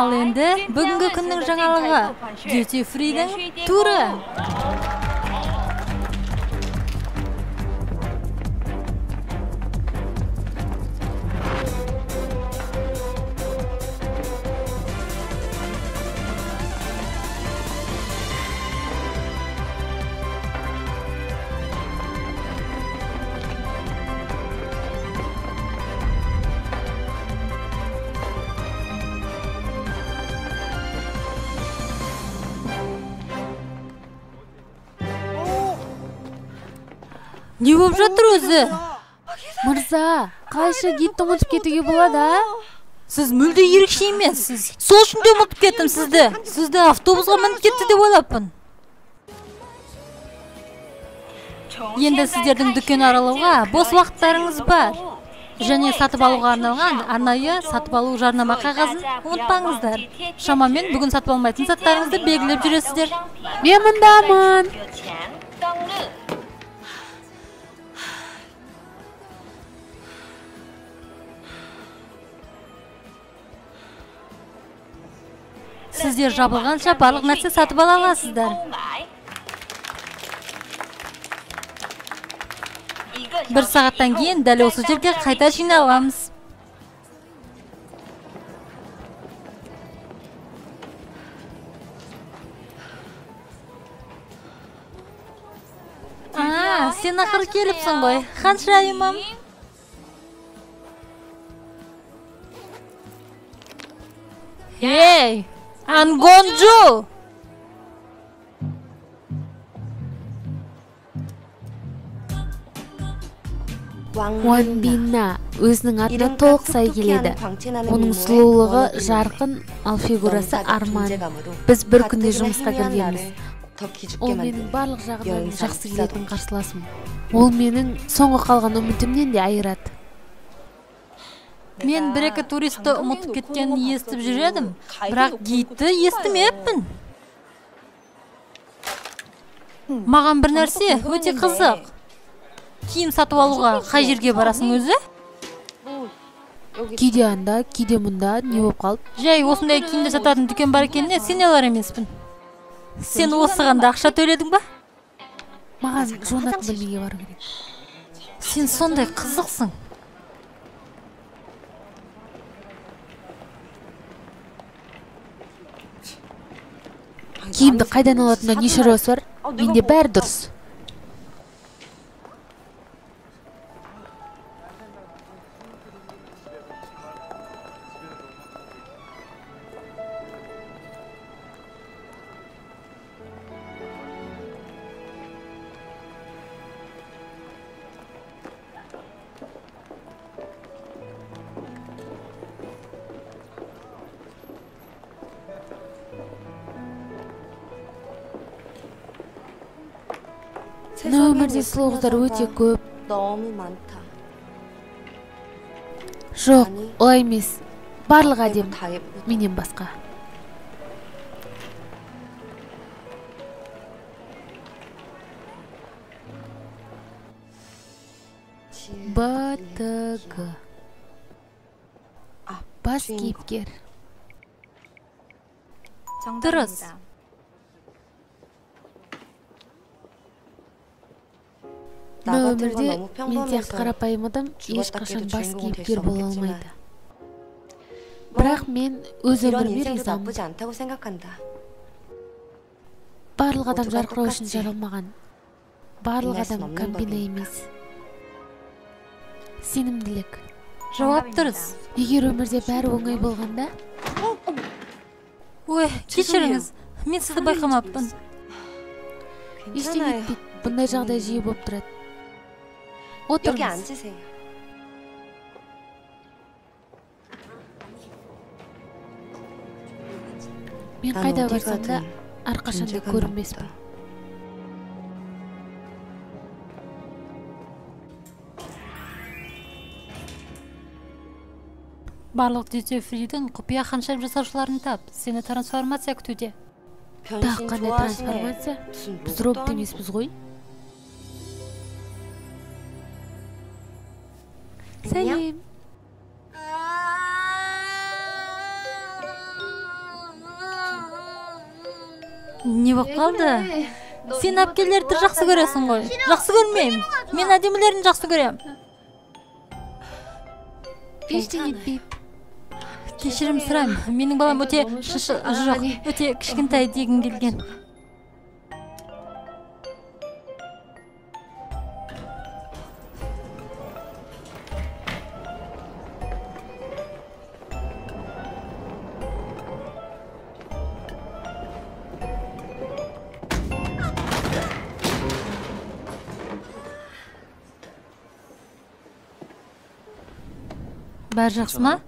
Ал енді бүгінгі күннің жаңалығы Duty Free'дің туры. Не болып жатыр өзі? Мырза, қайшы гидті ұмытып кетуге болады? Сіз мүлде ерекше емессіз. Сол үшін де ұмытып кеттім сізді. Сізді автобусқа мініп кетті деп ойлаппын. Енді сіздердің дүкен аралауға бос уақыттарыңыз бар. Және сатып алуға арналған арнайы сатып алу жарнама қағазын ұмытпаңыздар. Шамамен бүгін сатып алмайтын заттарыңызды белгілеп жүресіздер. Мен мұндамын. Сіздер жабылғанша барлық нәрсе сатып ала аласыздар. Бір сағаттан кейін дәл осы жерге қайта жиналамыз. Сен ақыр келіпсің ғой. Ханшайымым. Ей! Ангонжу! Уанбинна өзінің атына толық сай келеді. Оның сұлулығы жарқын, ал фигурасы арман. Біз бір күнде жұмысқа кіргенбіз. Ол менің барлық жағынан жақсы келетін қарсыласым. Ол менің соңғы қалған үмітімнен де айырады. Мен бір-екі туристі ұмытып кеткенін естіп жүредім, бірақ гидті естімеппін. Маған бір нәрсе өте қызық. Киім сатып алуға қай жерге барасың өзі? Кейде анда, кейде мұнда, не болып қалып? Жай осындай киімді сататын дүкен бар екеніне сене алар емеспін. Сен осығанда ақша төледің ба? Маған жонатын бөлмеге бару керек. Сен сондай қызықсың. Киімді қайдан алатында не шаруасы бар? Менде бәрі дұрыс. Өмірде сұлу қыздар өте көп. Жоқ, олай емес. Барлық әдем менен басқа. БТГ. Бас кейіпкер. Дұрыс. Өмірде мен сияқты қарапайым адам ешқашан бас кейіпкер бола алмайды. Бірақ мен өз өміріме ризамын. Барлық адам жарқырау үшін жаралмаған. Барлық адам комбина емес. Сенімділік. Жауап дұрыс. Егер өмірде бәрі оңай болғанда, Ой, кешіріңіз. Мен сізді байқамаппын. ештеңе етпейді. Бұндай жағдай жиі болып тұрады. Отырыңыз. Мен қайда барсам да әрқашанда көрінбеспін. Барлық Duty Free'дің құпия ханшайым жасаушыларын тап. Сені трансформация күтуде. Тағы қандай трансформация? Біз робот емеспіз ғой. Сәлем. Не болып қалды? Сен әпкелерді жақсы көресің ғой. Жақсы көрмеймін. Мен әдемілерін жақсы көрем. Ештеңе етпейді. Кешірім сұрайым. Менің балам өте жоқ, өте кішкентай дегім келген. Бәрі жақсы ма?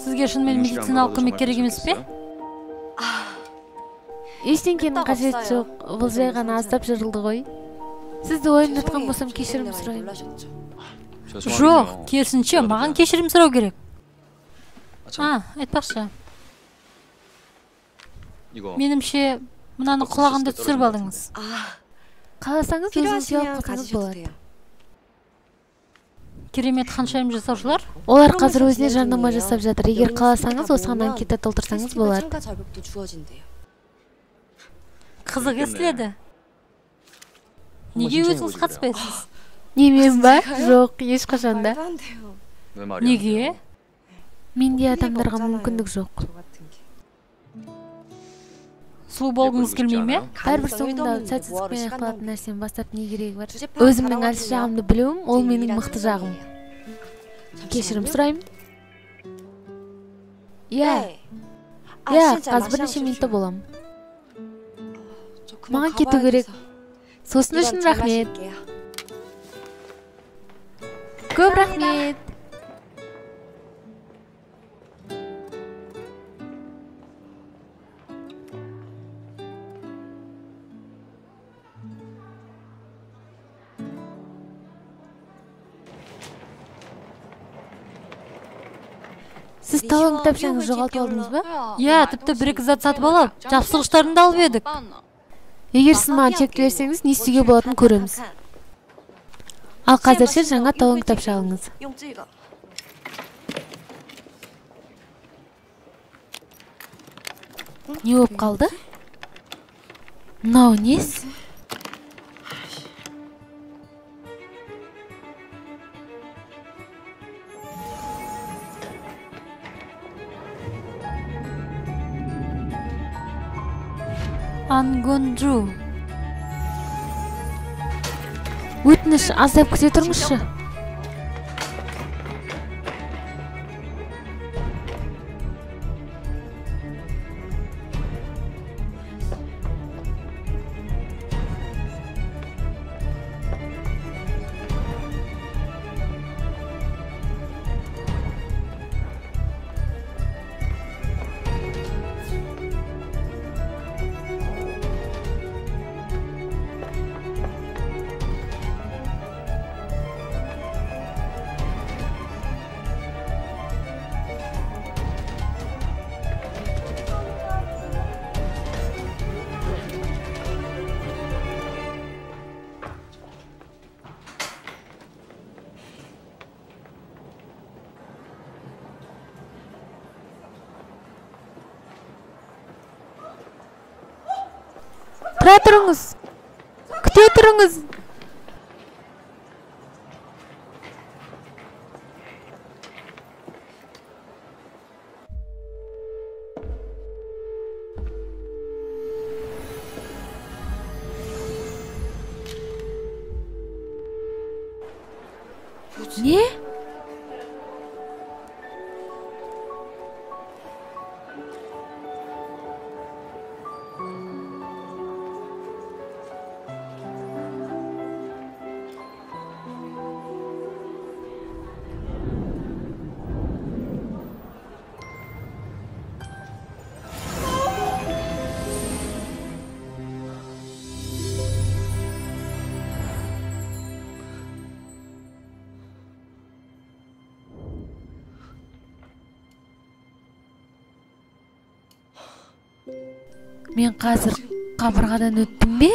Сізге шынымен медициналық көмек керек емес пе? Ештеңенің қажеті жоқ. Бұл жай ғана аздап жырылды ғой. Сізді ойнатқан болсам кешірім сұраймын. Жоқ, керісінше маған кешірім сұрау керек. Айтпақшы. Менімше, мынаны құлағында түсіріп алыңыз. Қаласаңыз өзіңізге алып қалсаңыз болады. Керемет ханшайым жасаушылар? Олар қазір өзіне жарнама жасап жатыр. Егер қаласаңыз, осыған анкета толтырсаңыз болады. Қызық естіледі. Неге өзіңіз қатыспайсыз? Немен ба? Жоқ, ешқашанда. Неге? Менде адамдарға мүмкіндік жоқ. Сұлу болғыңыз келмей ме? Әрбір соңында сәтсіздікпен аяқталатын нәрсені бастап не керегі бар? Өзімнің әлсіз жағымды білуім, ол менің мықты жағым. Кешірім сұраймын. Қазір бірнеше минутта боламын. Маған кету керек. Сосын үшін рахмет. Көп рахмет. Сіз талон кітапшаңызды жоғалтып алдыңыз ба? Тіпті бір-екі зат сатып алып, жапсырғыштарын да алып едік. Егер сіз маған чекті берсеңіз, не істеуге болатынын көреміз. Ал қазірше жаңа талон кітапша алыңыз. Не болып қалды? Мынау несі? Ангонджу. Өтініш, аздап күте тұрыңызшы. Тұра тұрыңыз. Күте тұрыңыз. Не? Мен қазір қабырғадан өттім бе?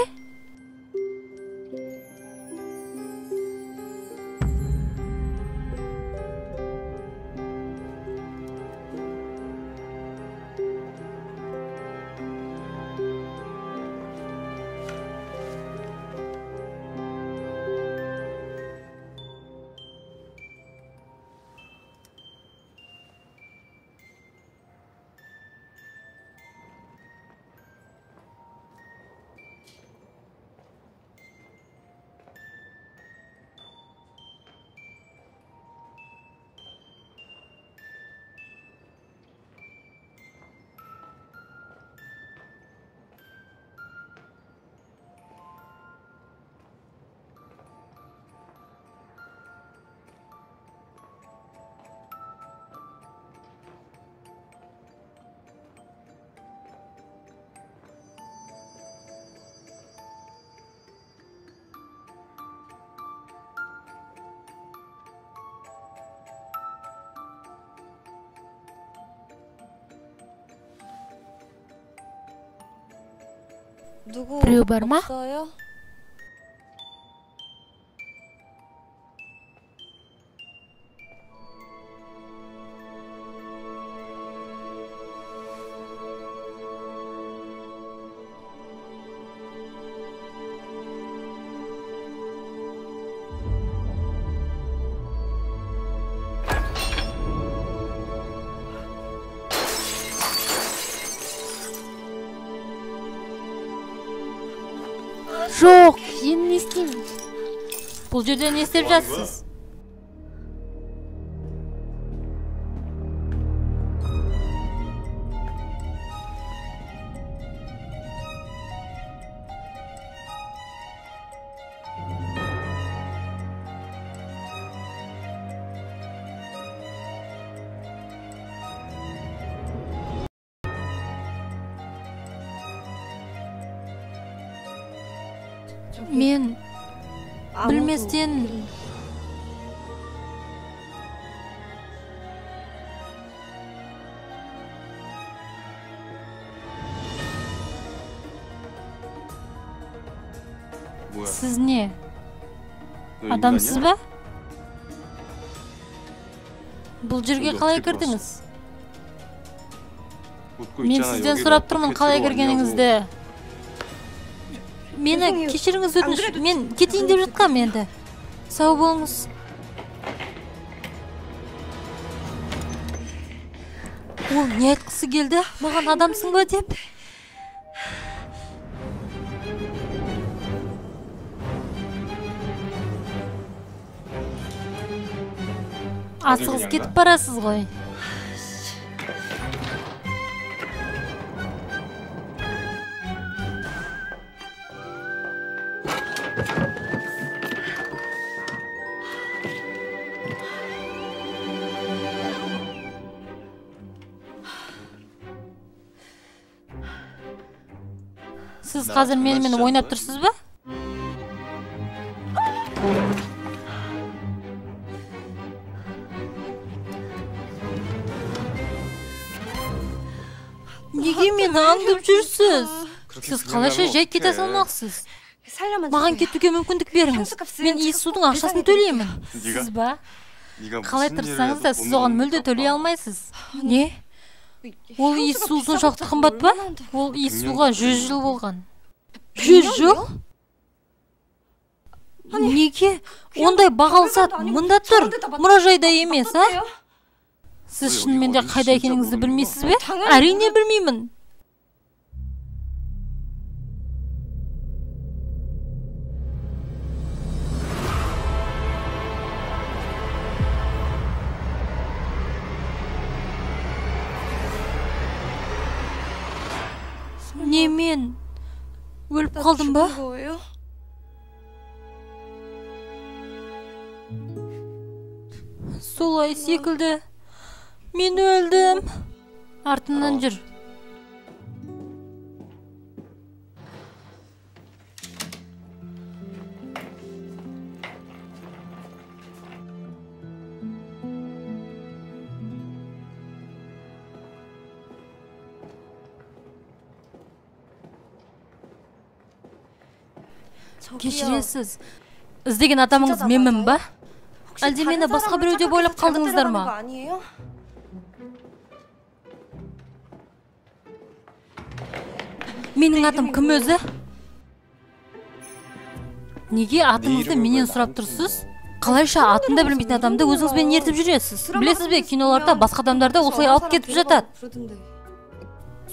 Біреу бар ма? Жоқ, енді не істеймін? Бұл жерде не істеп жатсыз? Мен білместен Сіз не? Адамсыз ба? Бұл жерге қалай кірдіңіз? Мен сізден сұрап тұрмын қалай кіргеніңізді. Мені кешіріңіз өтініш, мен кетейін деп жатқам енді. Сау болыңыз. Ол не айтқысы келді? Маған адамсың ба деп? Асығыс кетіп барасыз ғой. Сіз қазір менімен ойнап тұрсыз ба? Неге мені аңдып жүрсіз? Сіз қалайша жай кете салмақсыз? Маған кетуге мүмкіндік беріңіз. Мен иіссудың ақшасын төлеймін. Сіз ба? Қалай тұрсаңыз да сіз оған мүлде төлей алмайсыз. Не? Ол иіссу соншалықты қымбат па? Ол иіссуға 100 жыл болған. Жоқ. Неге? Ондай бағалы зат мында тұр, мұражайда емес, а? Сіз шынымен де қайда екеніңізді білмейсіз бе? Әрине білмеймін. Не, мен өліп қалдым ба? Солай секілді. Мен өлдім. Артымнан жүр. Кешіресіз. Іздеген адамыңыз менмін ба? Әлде мені басқа біреу деп ойлап қалдыңыздар ма? Менің атым кім өзі? Неге атыңызды менен сұрап тұрсыз? Қалайша атында білмейтін адамды өзіңізбен ертіп жүресіз? Білесіз бе, киноларда басқа адамдарды осылай алып кетіп жатады.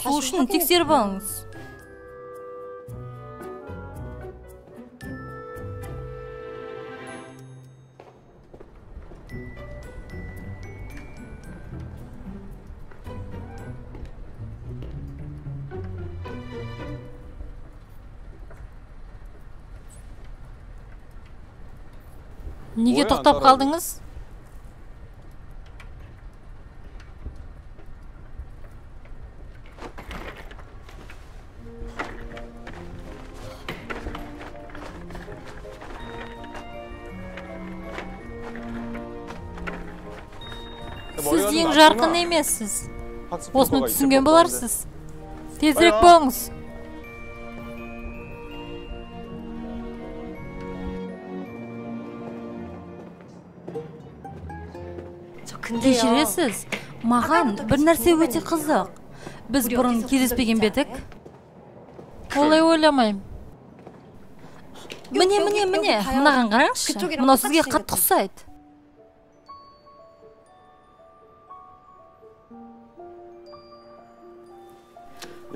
Сол үшін тексеріп алыңыз. Неге тоқтап қалдыңыз? Сіз ең жарқын емессіз. Осыны түсінген боларсыз. Тезірек болыңыз. Кешіресіз, маған бір нәрсе өте қызық. Біз бұрын кездеспеген бедік. Олай ойламайым. Міне, мынаған қараңызшы. Мынау сізге қатты ұқсайды.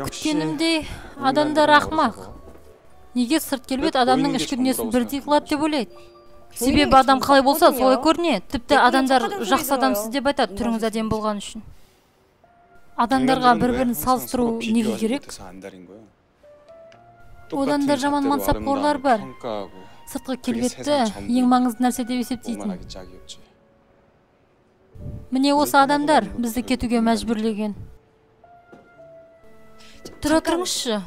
Күткенімдей, адамдар ақымақ. Неге сырт келбет адамның ішкі дүниесін бірдей қылады деп ойлайды? Себебі адам қалай болса, солай көріне. Тіпті адамдар жақсы адамсыз деп айтады, түріңіз әдемі болған үшін. Адамдарға бір-бірін салыстыру неге керек? Одан да жаман мансапқорлар бар. Сыртқы келбетті ең маңызды нәрсе деп есептейтін. Міне осы адамдар бізді кетуге мәжбүрлеген. Тұра тұрыңызшы.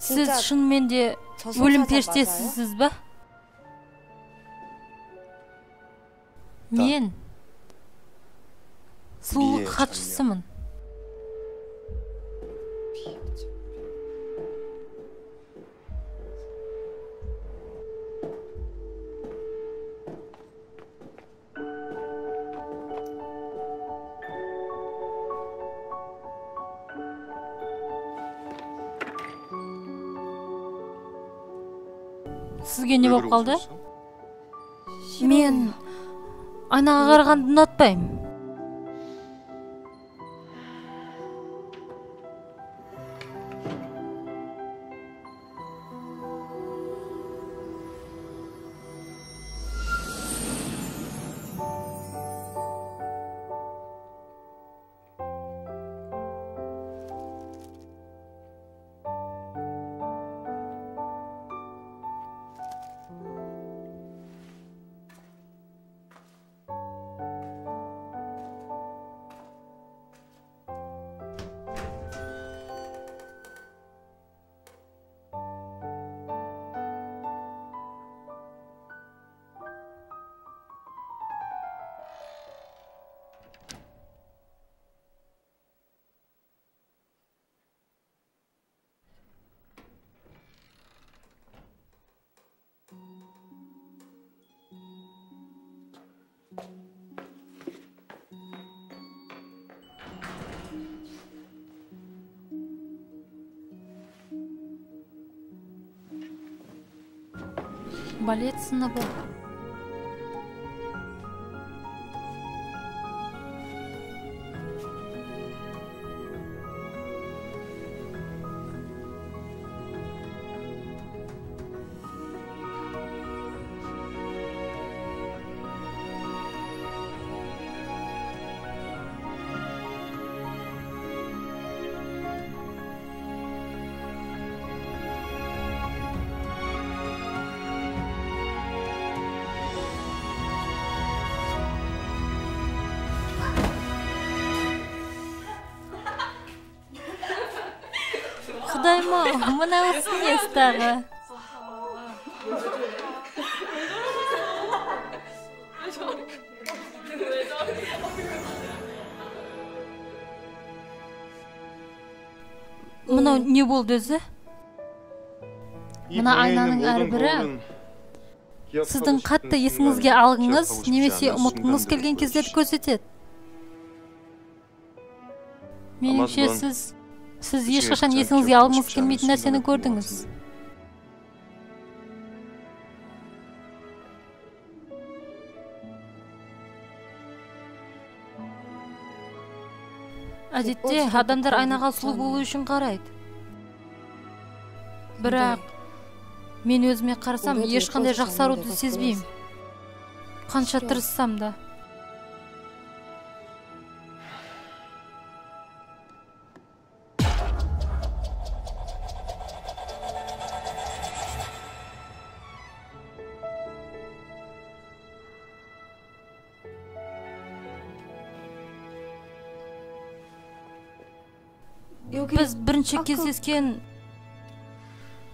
Сіз шынымен де өлім періштесісіз ба? Мен сұлулық хатшысымын. Сізге не болып қалды? Мен айнаға қарағанды ұнатпаймын. Балет сыныбы. Құдайым-ау, мынаусы несі тағы? Мынау не болды өзі? Мына айнаның әрбірі сіздің қатты есіңізге алғыңыз немесе ұмытқыңыз келген кездерді көрсетеді. Меніңше сіз ешқашан есіңізге алғыңыз келмейтін нәрсені көрдіңіз. Әдетте адамдар айнаға сұлу болу үшін қарайды. Бірақ мен өзіме қарасам ешқандай жақсаруды сезбеймін. Қанша тырыссам да. Біз бірінші кездескен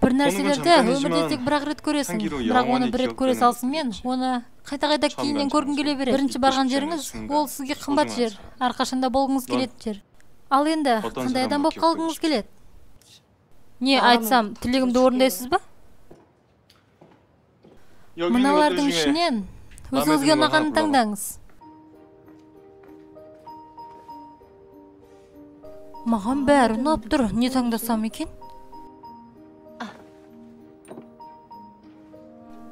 бір нәрселерді өмірде тек бір-ақ рет көресің. Бірақ оны бір рет көре салсын мен, оны қайта-қайта кейіннен көргің келе береді. Бірінші барған жеріңіз, ол сізге қымбат жер, әрқашанда болғыңыз келетін жер. Ал енді, қандай адам болып қалғыңыз келеді? Не айтсам, тілегімді орындайсыз ба? Мыналардың ішінен өзіңізге ұнағанын таңдаңыз. Маған бәрі ұнап тұр, не таңдасам екен?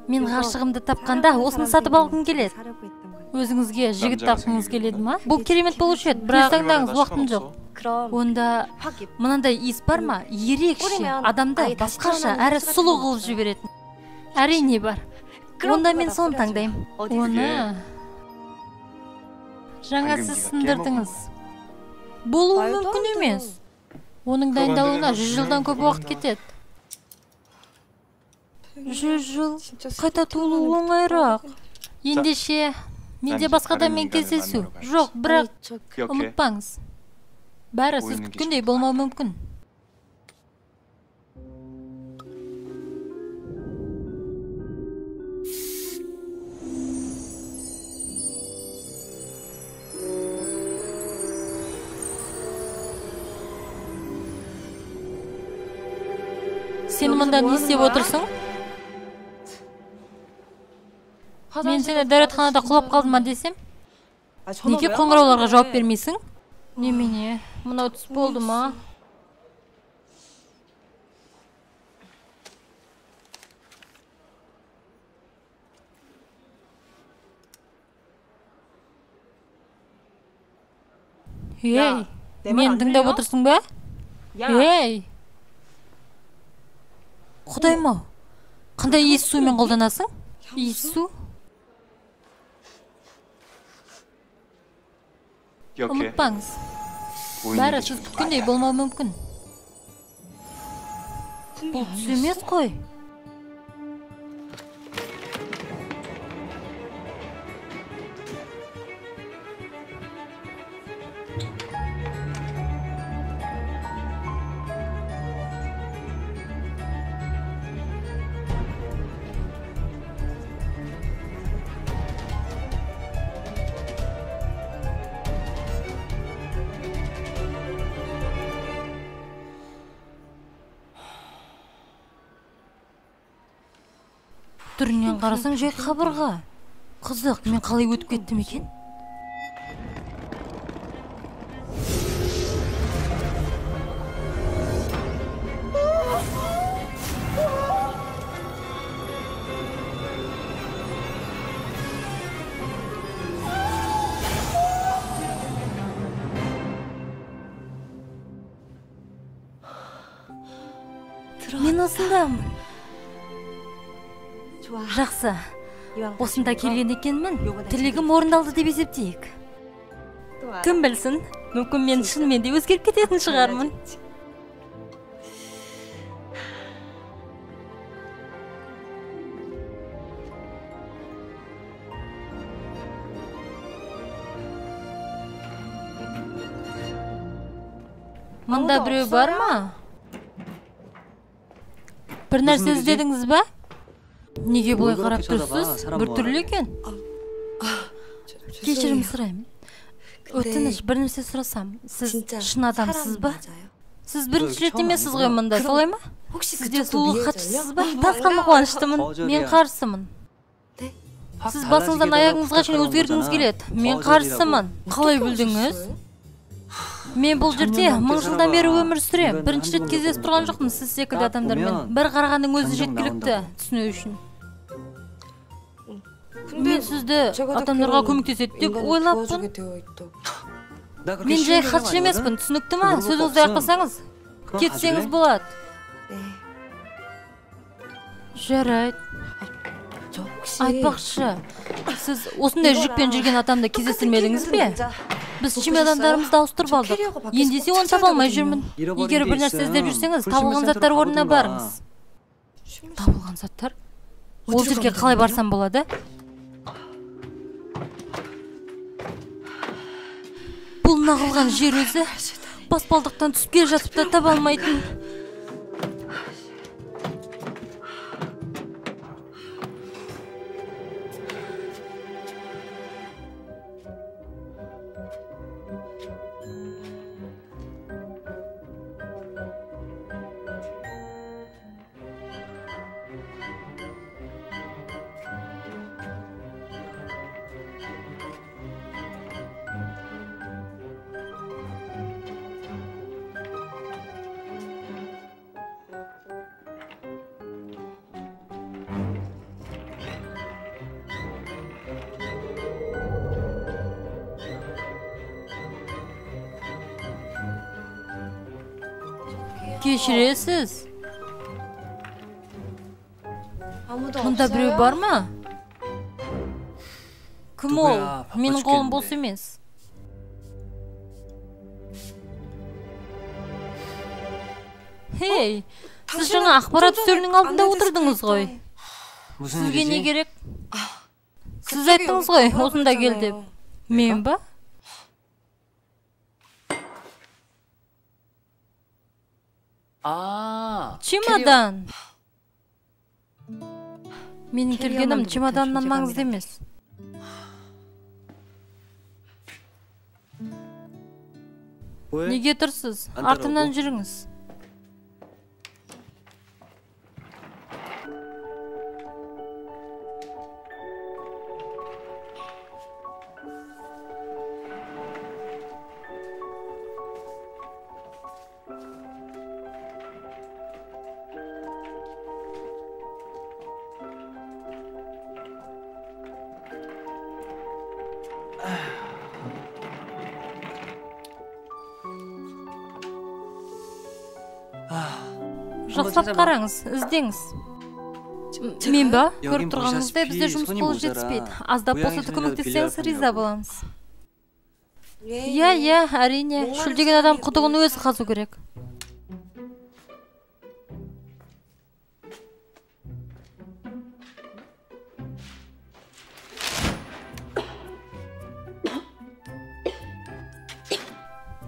Мен ғашығымды тапқанда осыны сатып алғым келеді. Өзіңізге жігіт тапқыңыз келеді ма? Бұл керемет болушы еді, бірақ таңдаңыз, уақытым жоқ. Онда мынандай иіс бар ма? Ерекше, адамды басқаша әрі сұлу қылып жіберетін. Әрине бар. Онда мен соны таңдаймын. Оны жаңа сіз сындырдыңыз. Болуы мүмкін емес. Оның дайындалуына 100 жылдан көп уақыт кетеді. 100 жыл қайта туылу оңайырақ. Ендеше, менде басқа адаммен кездесу жоқ, бірақ ұмытпаңыз. Бәрі сіз күткендей болмау мүмкін. Сен мұнда не істеп отырсың? Мен сені дәретханада құлап қалдым ма десем? Неге қоңырауларға жауап бермейсің? Немене, мынау түс болды ма? Ей, мен тыңдап отырсың ба? Ей! Құдайым-ау, қандай иіс сумен қолданасың? Иіс су? Ұмытпаңыз. Бәрі сіз күткендей болмау мүмкін. Бұл түс емес қой. Түрінен қарасаң жай қабырға. Қызық, мен қалай өтіп кеттім екен? мен осындамын. Жақсы. Осында келген екенмін. Тілегім орындалды деп есептейік. Кім білсін, мүмкін мен шынымен де өзгеріп кететін шығармын. Мұнда біреу бар ма? Бір нәрсе іздедіңіз ба? Неге бұлай қарап тұрсыз? Бір түрлі екен. Кешірім сұраймын. Өтініш, бір нәрсе сұрасам, сіз шын адамсыз ба? Сіз бірінші рет емессіз ғой мұнда, солай ма? Сізде сұлулық хатшысыз ба? Тасқаны қуаныштымын. Мен қарсымын. Сіз басыңыздан аяғыңызға шейін өзгергіңіз келеді. Мен қарсымын. Қалай білдіңіз? Мен бұл жерде 1000 жылдан бері өмір сүрем. Бірінші рет кездесіп тұрған жоқпын сіз секілді адамдармен. Бір қарағанның өзі жеткілікті түсіну үшін. Мен сізді адамдарға көмектеседі деп ойлаппын. Мен жай хатшы емеспін, түсінікті ма? Сөзіңізді аяқтасаңыз, кетсеңіз болады. Жарайды. Айтпақшы, сіз осындай жүкпен жүрген адамды кездестірмедіңіз бе? Біз чемодандарымызды ауыстырып алдық. Ендесе оны таба алмай жүрмін. Егер бір нәрсе іздеп жүрсеңіз, табылған заттар орнына барыңыз. Табылған заттар? Ол жерге қалай барсам болады? Бұл нағылған жер өзі баспалдықтан түсіп келе жатып та таба алмайтын. Кешіресіз. Мұнда біреу бар ма? Кім ол? Менің қолым бос емес. Хей, сіз жаңа ақпарат үстелінің алдында отырдыңыз ғой. Сізге не керек? Сіз айттыңыз ғой, осында кел деп. Мен ба? Чемодан. Менің келгенім чемоданнан маңызды емес. Неге тұрсыз? Артымнан жүріңіз. Жақсылап қараңыз, іздеңіз. Мен ба? Көріп тұрғаныңыздай бізде жұмыс қолы жетіспейді. Аздап болса да көмектессеңіз риза боламыз. Иә, әрине. Шүлдеген адам құдығын өзі қазу керек.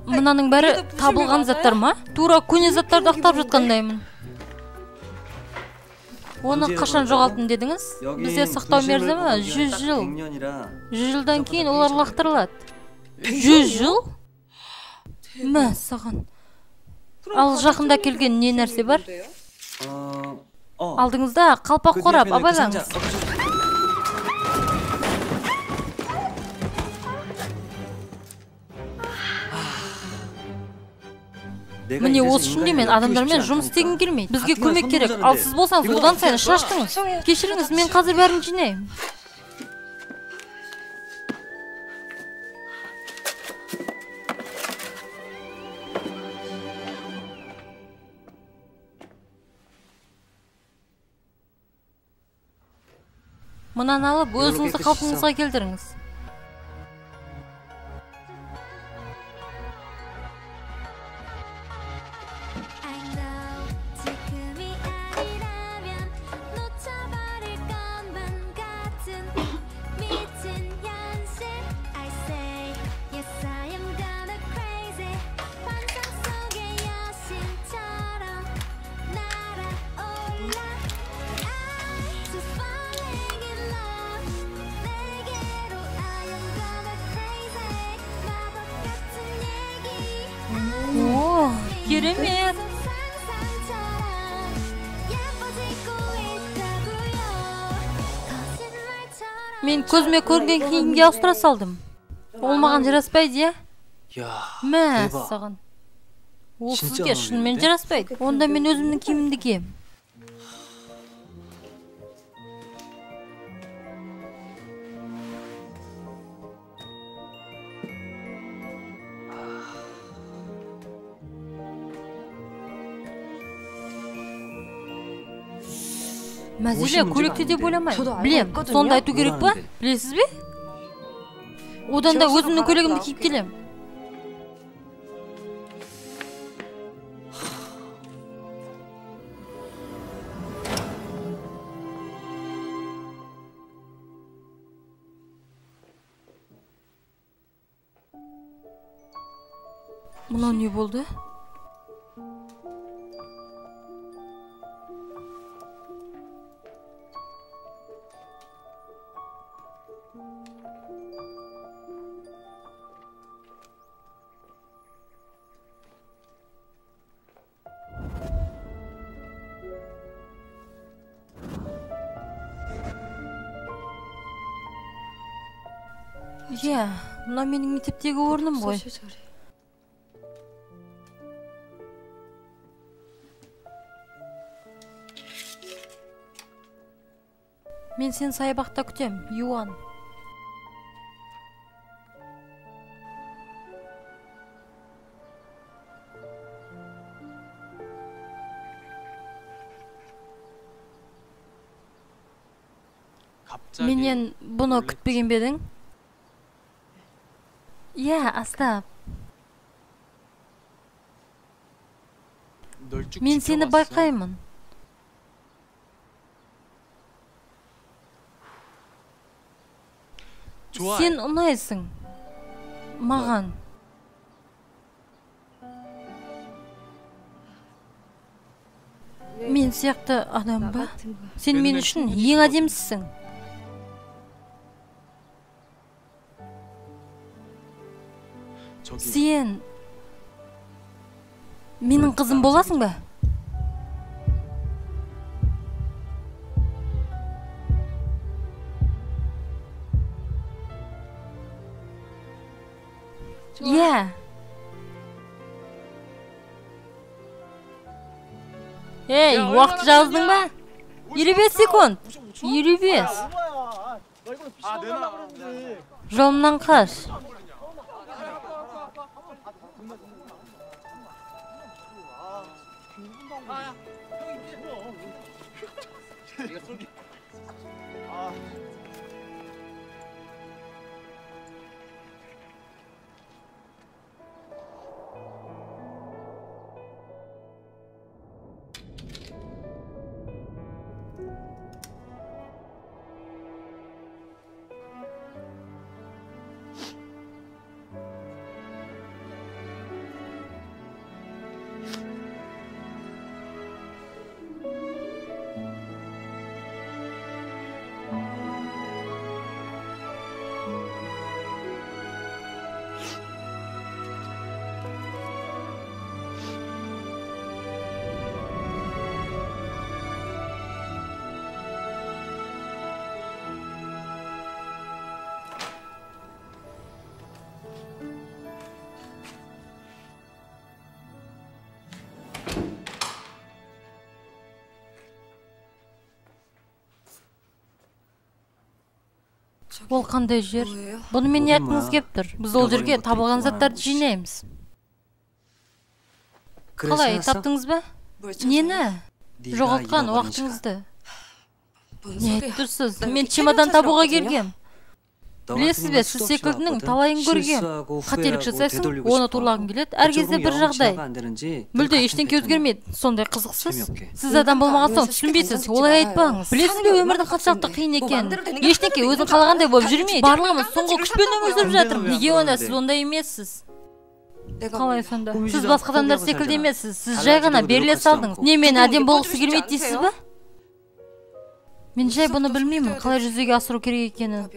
Мынаның бәрі табылған заттар ма? Тура көне заттарды ақтарып жатқандаймын. Оны қашан жоғалтын дедіңіз? Бізде сақтау мерзімі 100 жыл. 100 жылдан кейін олар лақтырылады. 100 жыл? Мә, саған. Ал жақында келген не нәрсе бар? Алдыңызда қалпақ қорап, абайлаңыз. Міне осы үшін де мен адамдармен жұмыс істегім келмейді. Бізге көмек керек. Ал сіз болсаңыз одан сайын шаштыңыз. Кешіріңіз, мен қазір бәрін жинаймын. Мынаны алып, өзіңізді қалпыңызға келтіріңіз. О, керемет! Мен көзіме көрген киімге ауыстыра салдым. Ол маған жараспайды, Мә, саған. Ол сізге шынымен жараспайды. Онда мен өзімнің киімімді кием. Мәзіле көйлекте деп ойламаймын. Білем, сонда айту керек па? Білесіз бе? Одан да өзімнің көйлегімді киіп келем. Мынау не болды? Иә, мына менің мектептегі орным ғой. Мен сені саябақта күтем, Юан. Менен бұны күтпеген бе едің? Иә, астап. Мен сені байқаймын. Сен ұнайсың. Маған. Мен сияқты адам ба? Сен мен үшін ең әдемісің. Сен менің қызым боласың ба? Иә. Ей, уақыт жаздың ба? 25 секунд. 25. Жолымнан қаш. Ол қандай жер? Бұны мен айтқыңыз кеп тұр. Біз ол жерге табылған заттарды жинаймыз. Қалай, таптыңыз ба? Нені? Жоғалтқан уақытыңызды. Не айтып тұрсыз? Мен чемодан табуға келгем. Білесіз бе, сіз секілдінің талайын көргем. Қателік жасайсың, оны турлағың келеді. Әр кезде бір жағдай. Мүлде ештеңке өзгермейді. Сондай қызықсыз. Сіз адам болмаған соң түсінбейсіз. Олай айтпаңыз. Білесіз бе, өмірдің қаншалықты қиын екенін. Ештеңке өзің қалағандай болып жүрмейді. Барлығымыз соңғы күшпен өмір сүріп жатырмыз. Неге онда сіз ондай емессіз? Қалай сонда? Сіз басқа адамдар секілді емессіз. Сіз жай ғана беріле салдыңыз. Не, мен әдем болғысы келмейді дейсіз бе? Мен жай бұны білмеймін, қалай жүзеге асыру керек екенін.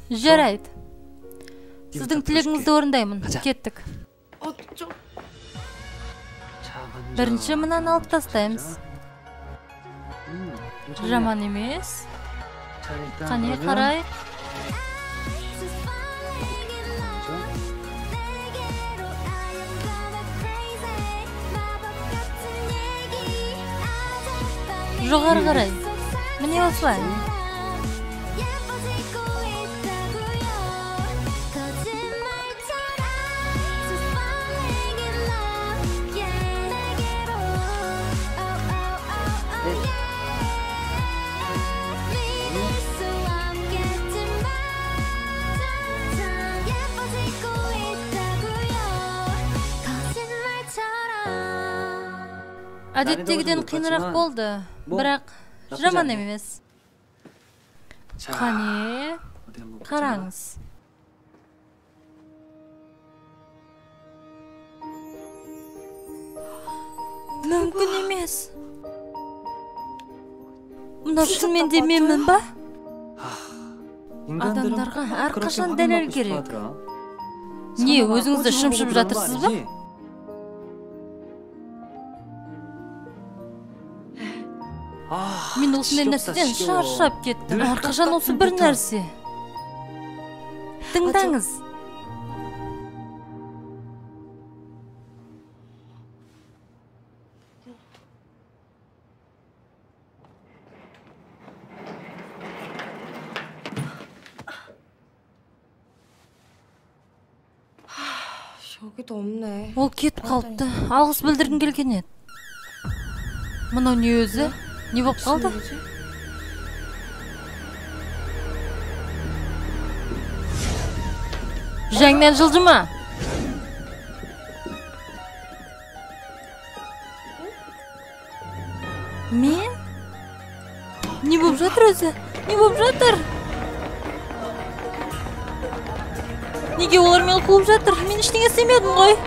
Жарайды. Сіздің тілегіңізді орындаймын. Кеттік. Бірінші мынаны алып тастаймыз. Жаман емес. Қане қарай. Жоғары қарай. Міне осылай. Әдеттегіден қиынырақ болды, бірақ жаман емес. Қане, қараңыз. Мүмкін емес. Мұна шынымен де менмін ба? Адамдарға әрқашан дәлел керек. Не, өзіңізді шымшып жатырсыз ба? Мен осындай нәрседен шаршап кеттім. Әрқашан осы бір нәрсе. Тыңдаңыз. Ол кетіп қалыпты. Алғыс білдіргім келген еді. Мынау не өзі? Не болып қалды? Жаңнан жылжы ма? Мен? Не болып жатыр өзі? Не болып жатыр? Неге олар мені қуып жатыр? Мен ештеңе істемедім ғой.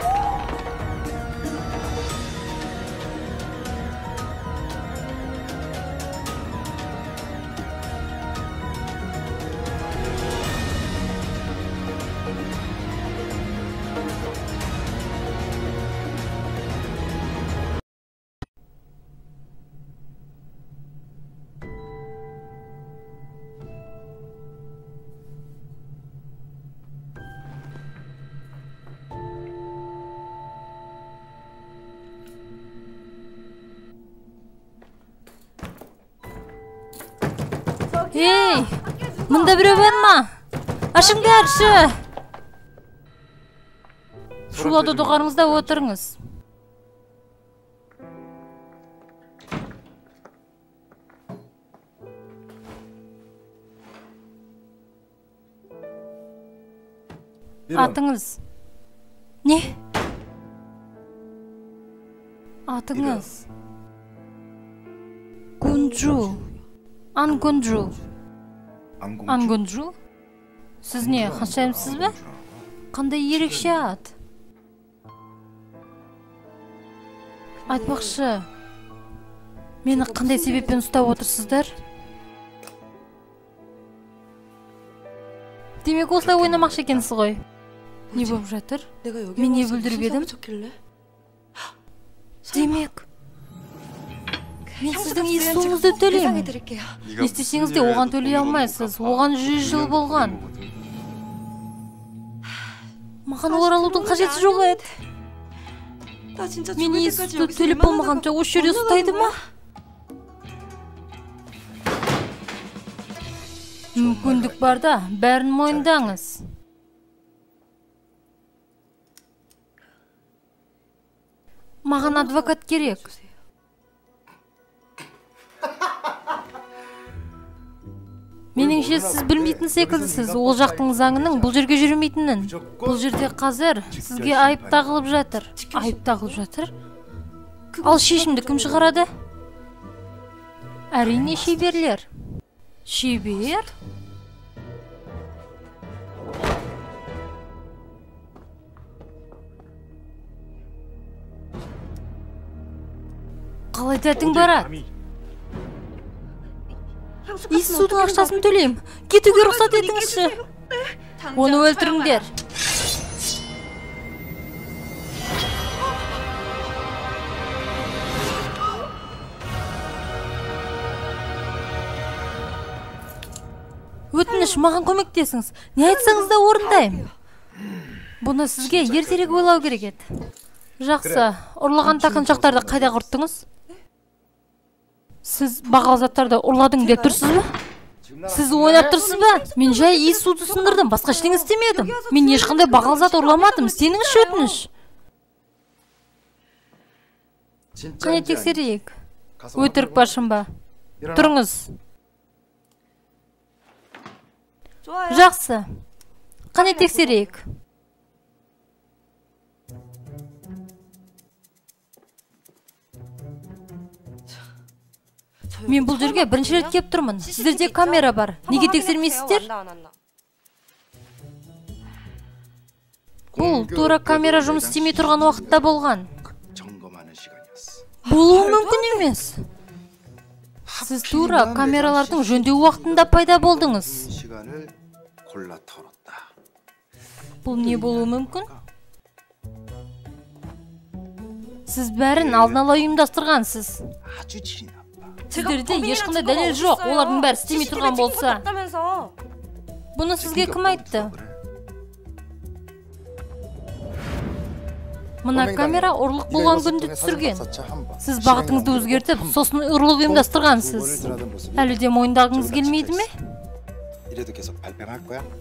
Ей, мұнда біреу бар ма? Ашыңдаршы! Шулады доғарыңызда отырыңыз. Атыңыз? Не? Атыңыз? Гунджу. Ангунджу. Ангунджу? Сіз не, ханшайымсыз ба? Қандай ерекше ат? Айтпақшы, мені қандай себеппен ұстап отырсыздар? Демек осылай ойнамақшы екенсіз ғой. Не болып жатыр? Мен не бүлдіріп едім? Демек, мен сіздің естуіңізді төлеймін. Естесеңіз де оған төлей алмайсыз. Оған 100 жыл болған. Маған оралудың қажеті жоқ еді. Мен естуді төлеп болмағанша осы жерде ұстайды ма? Мүмкіндік барда, бәрін мойындаңыз. Маған адвокат керек. Меніңше сіз білмейтін секілдісіз, ол жақтың заңының бұл жерге жүрмейтінін. Бұл жерде қазір сізге айып тағылып жатыр. Айып тағылып жатыр? Ал шешімді кім шығарады? Әрине шеберлер. Шебер? Қалай дәтің барады? Иіссудың ақшасын төлейм. Кетуге рұқсат етіңізші. Оны өлтіріңдер. Өтініш, маған көмектесіңіз. Не айтсаңыз да орындайым. Бұны сізге ертерек ойлау керек еді. Жақсы, ұрлаған тақыншақтарды қайда құрттыңыз? Сіз бағалы заттарды ұрладың деп тұрсыз ба? Сіз ойнап тұрсыз ба? Мен жай иіссуды сындырдым, басқа ештеңе істемедім. Мен ешқандай бағалы зат ұрламадым. Сеніңізші өтініш. Қане тексерейік. Өтірік ба, шын ба? Тұрыңыз. Жақсы. Қане тексерейік. Мен бұл жерге бірінші рет кеп тұрмын. Сіздерде камера бар. Неге тексермейсіздер? Бұл тура камера жұмыс істемей тұрған уақытта болған. Болуы мүмкін емес. Сіз тура камералардың жөндеу уақытында пайда болдыңыз. Бұл не болуы мүмкін? Сіз бәрін алдын ала ұйымдастырғансыз. Сіздерде ешқандай дәлел жоқ, олардың бәрі істемей тұрған болса. Бұны сізге кім айтты? Мына камера ұрлық болған күнді түсірген. Сіз бағытыңызды өзгертіп, сосын ұрлық ұйымдастырғансыз. Әлі де мойындағыңыз келмейді ме?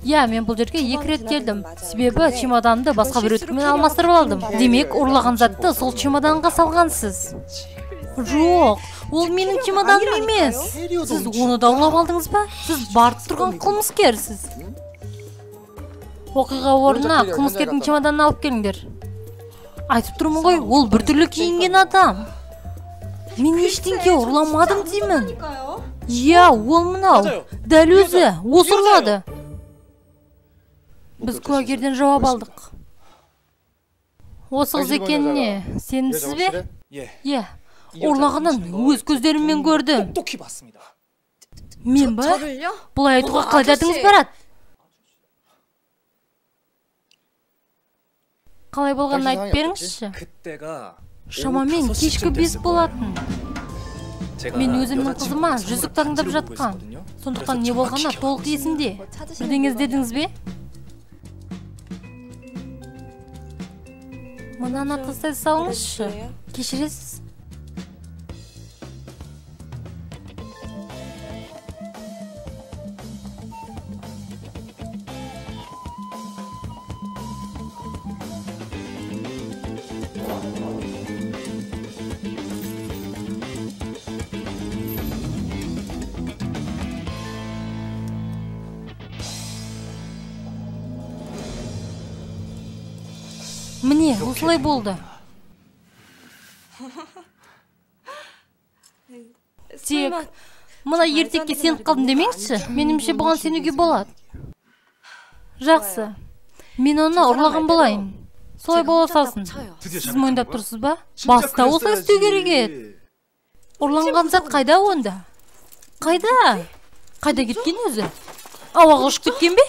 Я, мен бұл жерге 2 рет келдім. Себебі чемоданды басқа бір өткімен алмастырып алдым. Демек, ұрлаған затты сол чемоданға салғансыз. Жоқ, ол менің чемоданым емес. Сіз оны даулап алдыңыз ба? Сіз барып тұрған қылмыскерсіз. Оқиға орнына қылмыскердің чемоданын алып келіңдер. Айтып тұрмын ғой, ол біртүрлі киінген адам. Мен ештеңке ұрламадым деймін. Я, ол мынау. Дәл өзі, осы ұрлады. Біз куәгерден жауап алдық. Осы қыз екеніне сенімсіз бе? Иә. Ұрлағанын өз көздеріммен көрдім. Мен ба? Бұлай айтуға қалай дәтіңіз барады? Қалай болғанын айтып беріңізші. Шамамен кешкі 5 болатын. Мен өзімнің қызыма жүзік таңдап жатқан. Сондықтан не болғаны толық есімде. Бірдеңе іздедіңіз бе? Мынаны тастай салыңызшы. Кешіресіз. Міне, осылай болды. Тек, мына ертекке сеніп қалдым демеңізші, менімше бұған сенуге болады. Жақсы, мен оны ұрлаған болайын. Солай бола салсын. Сіз мойындап тұрсыз ба? Баста осылай істеу керек еді. Ұрланған зат қайда онда? Қайда? Қайда кеткен өзі? Ауаға ұшып кеткен бе?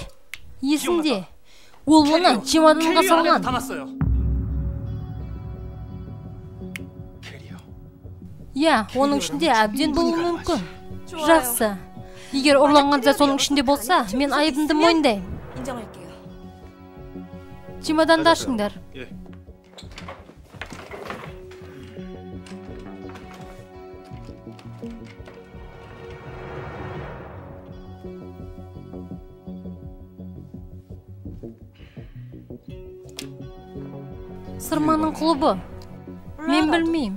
Есімде. Ол оны чемоданға салған. Я, оның ішінде әбден болуы мүмкін. Жақсы. Егер ұрланған зат соның ішінде болса, мен айыбымды мойындаймын. Чемоданды ашыңдар. Сырманың клубы. Мен білмейм.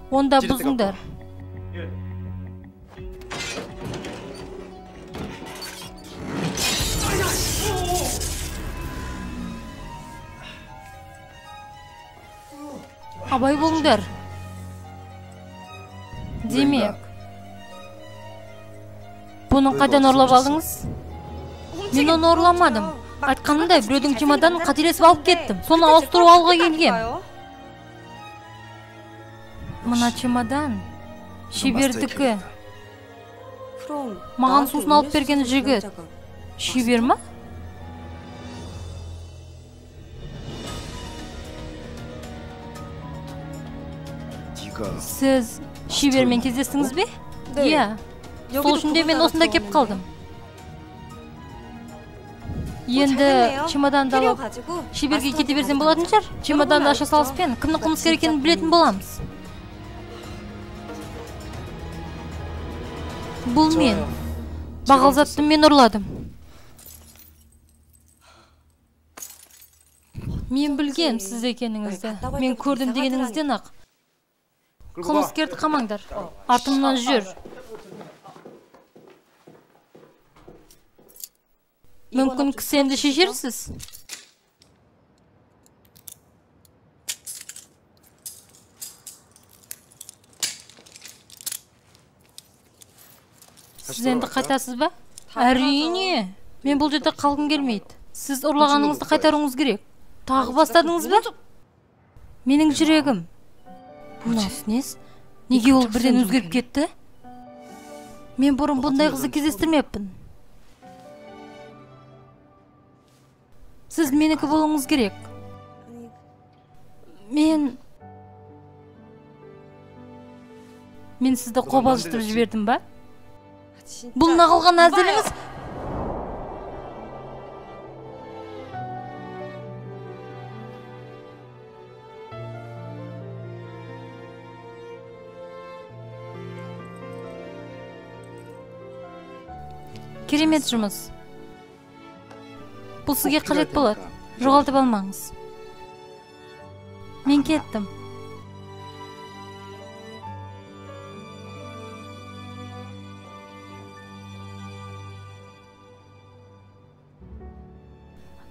Онда бұзыңдар. Абай болыңдар. Демек, бұның қайдан ұрлап алдыңыз? Мен оны ұрламадым. Айтқанымдай, біреудің чемоданын қателесіп алып кеттім. Соны ауыстырып алуға келгем. Мына чемодан шебердікі. Маған сусын алып берген жігіт шебер ма? Сіз шебермен кездестіңіз бе? Иә. Сол үшін де мен осында кеп қалдым. Енді чемоданды алып шеберге кете берсем болатын шығар. Чемоданды аша салыспен кімнің қылмыскер екенін білетін боламыз. Бұл мен. Бағал затты мен ұрладым. Мен білгем сіз екеніңізді. Мен көрдім дегеніңізден ақ. Қылмыскерді қамаңдар. Артымнан жүр. Мүмкін кісенді шешерсіз? Сіз енді қайтасыз ба? Әрине. Мен бұл жерде қалғым келмейді. Сіз ұрлағаныңызды қайтаруыңыз керек. Тағы бастадыңыз ба? Менің жүрегім. Мынасы несі? Неге ол бірден өзгеріп кетті? Мен бұрын бұндай қызды кездестірмеппін. Сіз менікі болуыңыз керек. Мен сізді қобалжытып жібердім ба? Бұл нағылған әзіліңіз? Керемет жұмыс. Бұл сізге қажет болады. Жоғалтып алмаңыз. Мен кеттім.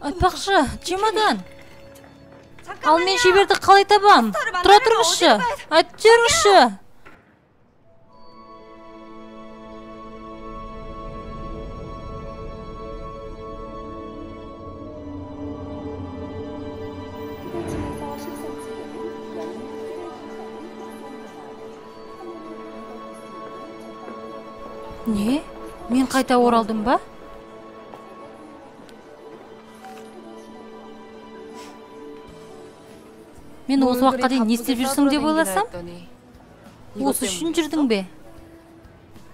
Айтпақшы, чемодан. Ал мен шеберді қалай табам? Тұра тұрғызшы. Айтып жүріңізші. Не? Мен қайта оралдым ба? Мен осы уақытқа дейін не істеп жүрсің деп ойласам? Осы үшін жүрдің бе?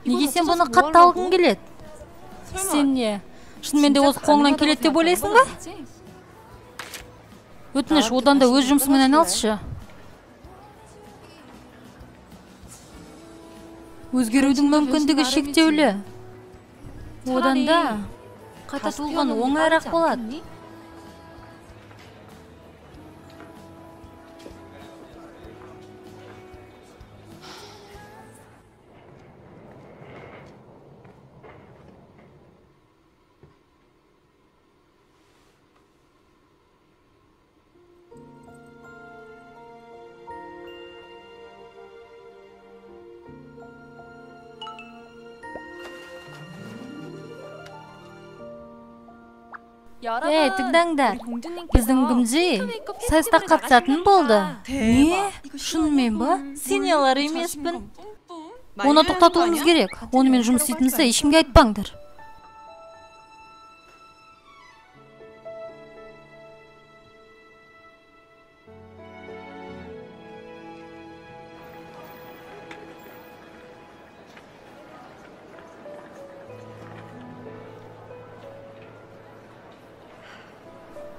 Неге сен бұны қатты алғың келеді? Сен не? Шынымен де осы қолыңнан келеді деп ойлайсың ба? Өтініш, одан да өз жұмысыңмен айналысшы. Өзгерудің мүмкіндігі шектеулі. Одан да қайта туылған оңайырақ болады. Тыңдаңдар. Біздің күмде сайысқа қатысатын болды. Не? Шынымен ба? Сенелар емеспін. Оны тоқтатуымыз керек. Онымен жұмыс істейтінімізді ешкімге айтпаңдар.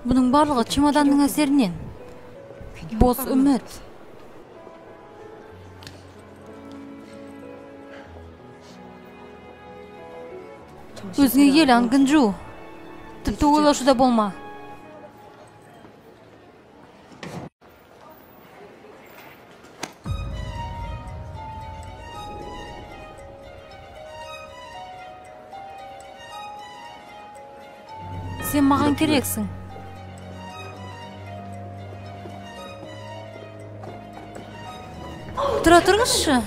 Бұның барлығы чемоданның әсерінен. Бос үміт. Өзіңе ел, Ангынжу. Тіпті ойлаушы да болма. Сен маған керексің. Тұра тұрыңызшы.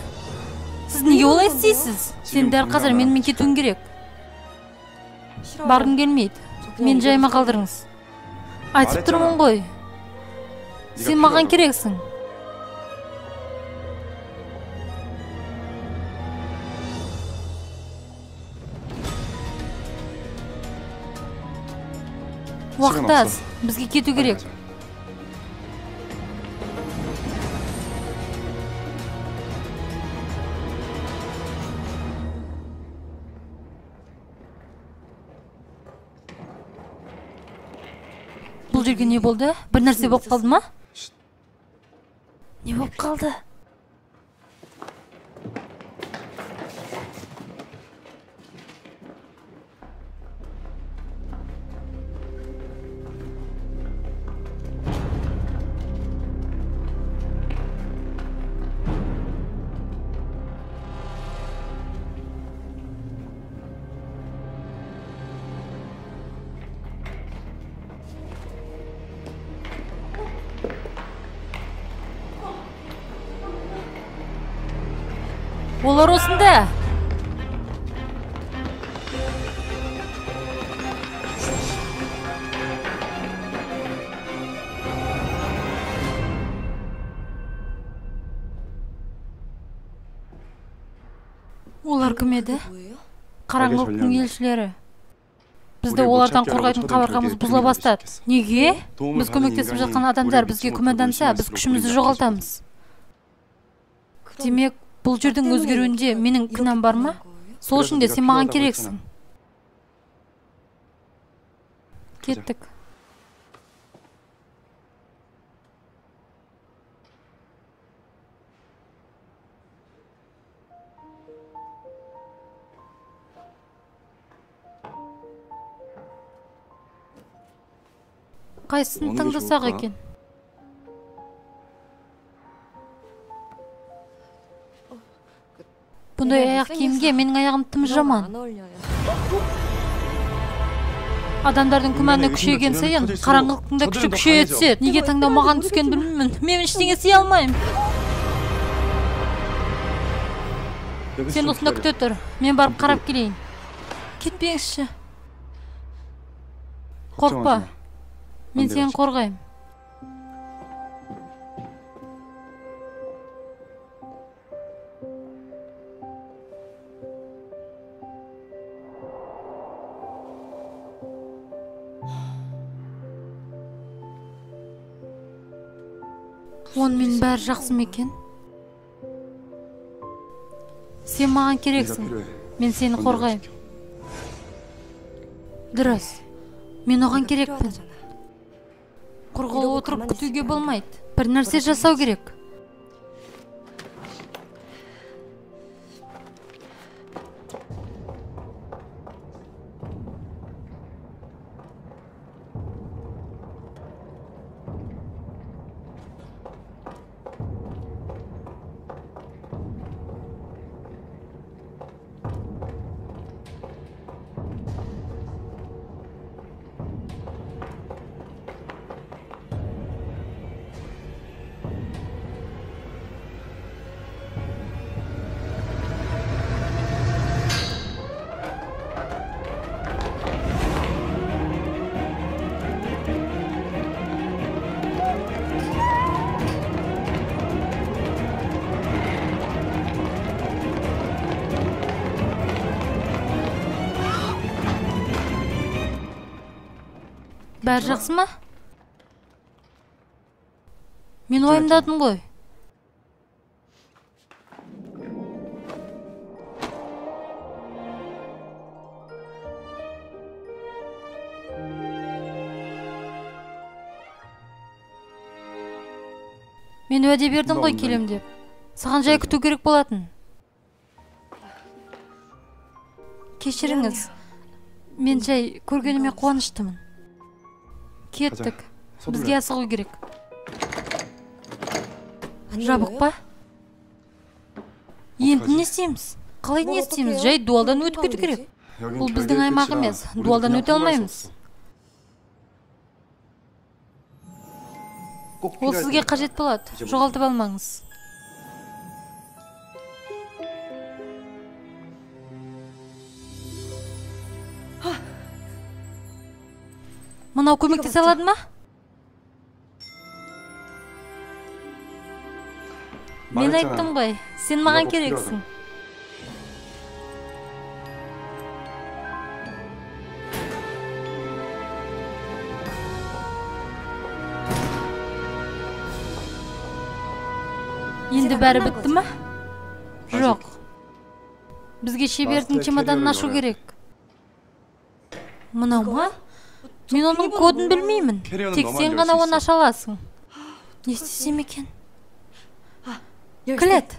Сіз неге олай істейсіз? Сен дәл қазір менімен кетуің керек. Барғым келмейді. Мен жайыма қалдырыңыз. Айтып тұрмын ғой. Сен маған керексің. Уақыт аз. Бізге кету керек. Бұл жерге не болды? Бір нәрсе болып қалды ма? Не болып қалды? Олар осында. Олар кім еді? Қараңғылықтың елшілері. Бізді олардан қорғайтын қабырғамыз бұзыла бастады. Неге? Біз көмектесіп жатқан адамдар бізге күмәнданса, біз күшімізді жоғалтамыз. Демек, бұл жердің өзгеруінде менің күнәм бар ма? Сол үшін де сен маған керексің. Кеттік. Қайсысын таңдасақ екен? Бұндай аяқ киімге менің аяғым тым жаман. Адамдардың күмәні күшейген сайын, қараңғылықтың да күші күшейе түседі. Неге таңдау маған түскен білмеймін. Мен ештеңе істей алмаймын. Сен осында күте тұр. Мен барып қарап келейін. Кетпеңізші. Қорқпа. Мен сені қорғаймын. Онымен бәрі жақсы ма екен? Сен маған керексің. Мен сені қорғаймын. Дұрыс. Мен оған керекпін. Құрғылы отырып күтуге болмайды. Бір нәрсе жасау керек. Бәрі жақсы ма? Мен ойымдадым ғой. Мен уәде бердім ғой келем деп. Саған жай күту керек болатын. Кешіріңіз. Мен жай көргеніме қуаныштымын. Кеттік. Бізге асығу керек. Жабық па? Енді не істейміз? Қалай не істейміз? Жай дуалдан өтіп кету керек. Бұл біздің аймақ емес. Дуалдан өте алмаймыз. Ол сізге қажет болады. Жоғалтып алмаңыз. Мынау көмектесе алады ма? Мен айттым ғой, сен маған керексің. Енді бәрі бітті ма? Жоқ. Бізге шебердің чемоданын ашу керек. Мынау ма? Мен оның кодын білмеймін. Тек сен ғана оны аша аласың. Не істесем екен? Кілет.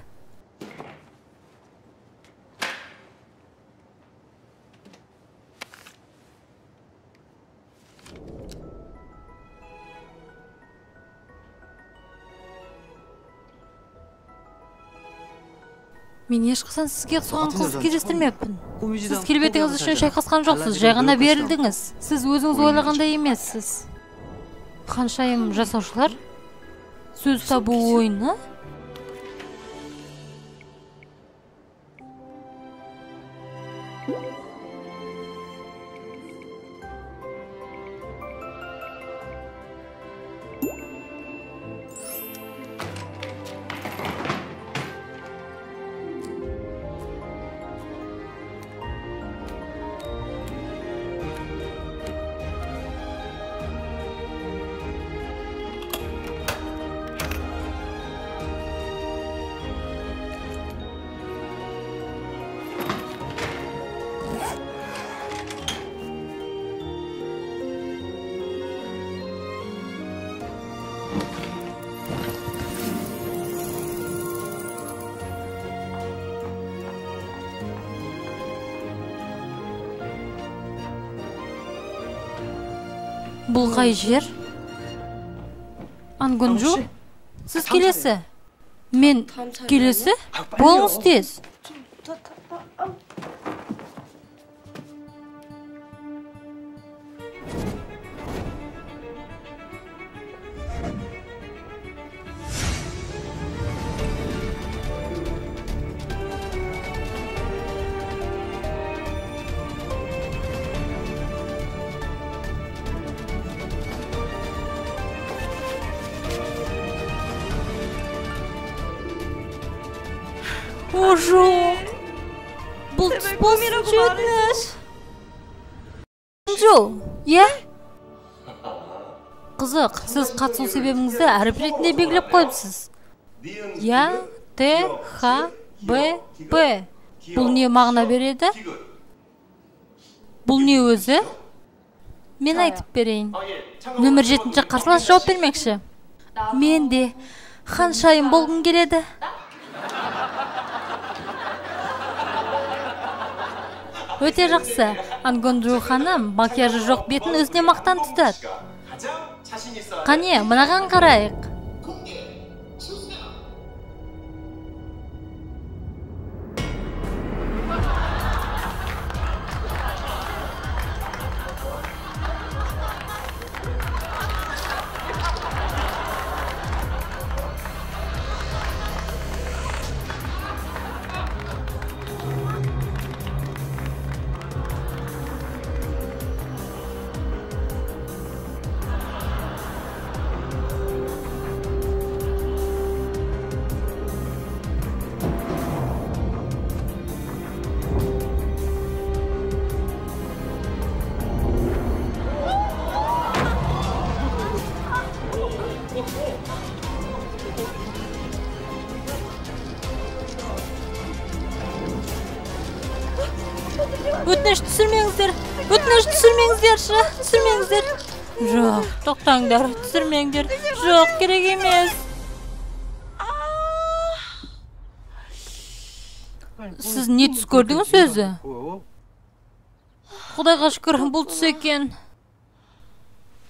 Мен ешқашан сізге соған қыз кездестірмеппін. Сіз келбетіңіз үшін шайқасқан жоқсыз, жай ғана берілдіңіз. Сіз өзіңіз ойлағандай емессіз. Ханшайым жасаушылар сөз табу ойыны. Бұл қай жер? Ангонжу? Сіз келесі? Мен келесі? Болыңыз тез. О, жоқ. Бұл түс болсыншы өтініш. Анжу, е? Қызық, сіз қатысу себебіңізді әріп ретінде белгілеп қойыпсыз. Я, Т, Х, Б, П. Бұл не мағына береді? Бұл не өзі? Мен айтып берейін. Нөмір 7-ші қарсылас жауап бермекші. Мен де ханшайым болғым келеді. Өте жақсы. Ангонжу ханым макияжы жоқ бетін өзіне мақтан тұтады. Қане, мынаған қарайық. Өтініш түсірмеңіздер. Өтініш түсірмеңіздерші. Түсірмеңіздер. Жоқ, тоқтаңдар. Түсірмеңдер. Жоқ, керек емес. Сіз не түс көрдіңіз өзі? Құдайға шүкір, бұл түс екен.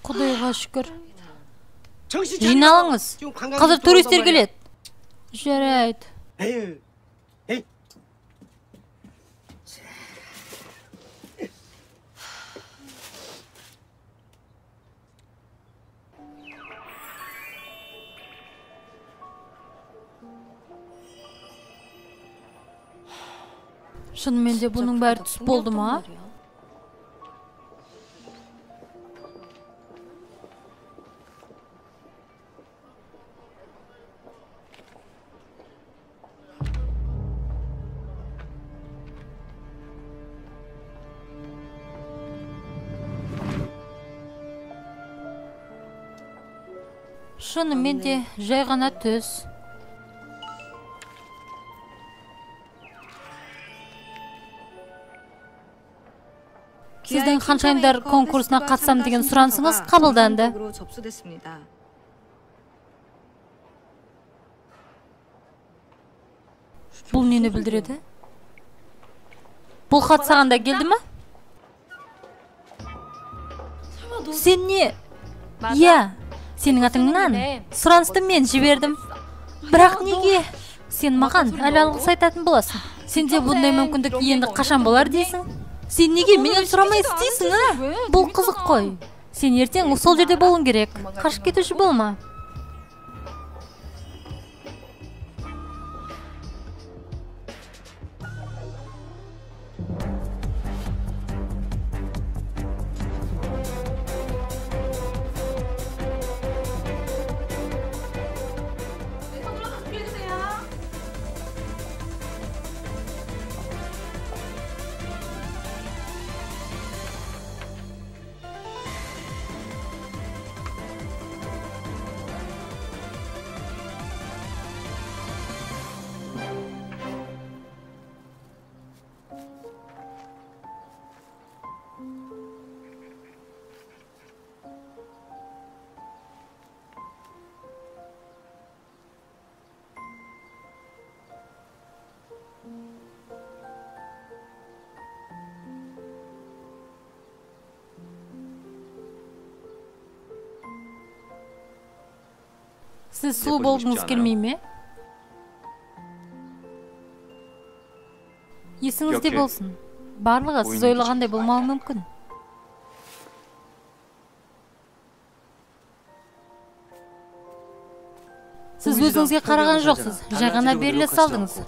Құдайға шүкір. Жиналыңыз. Қазір туристер келеді. Жарайды. Шынымен де бұның бәрі түс болды ма? Шынымен де жай ғана түс. Сіздің ханшайымдар конкурсына қатысам деген сұранысыңыз қабылданды. Бұл нені білдіреді? Бұл хат саған да келді ме? Сен не? Иә, сенің атыңнан сұранысты мен жібердім. Бірақ неге? Сен маған әлі алғыс айтатын боласың. Сенде бұндай мүмкіндік енді қашан болар дейсің? Сен неге менен сұрамай істейсің, а? Бұл қызық қой. Сен ертең сол жерде болуың керек. Қашып кетуші болма. Сіз сұлу болғыңыз келмей ме? Есіңізде болсын. Барлығы сіз ойлағандай болмауы мүмкін. Сіз өзіңізге қараған жоқсыз, жай ғана беріле салдыңыз.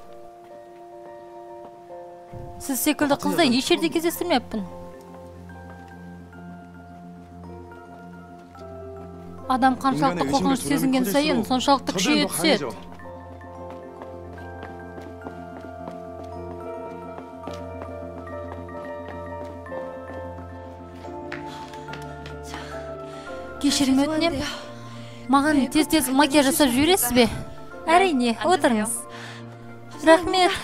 Сіз секілді қызды еш жерде кездестірмеппін. Адам қаншалықты қорқыныш сезінген сайын, соншалықты күшейе түседі. Кешірім өтінем. Маған тез-тез макияж жасап жібересіз бе? Әрине, отырыңыз. Рахмет.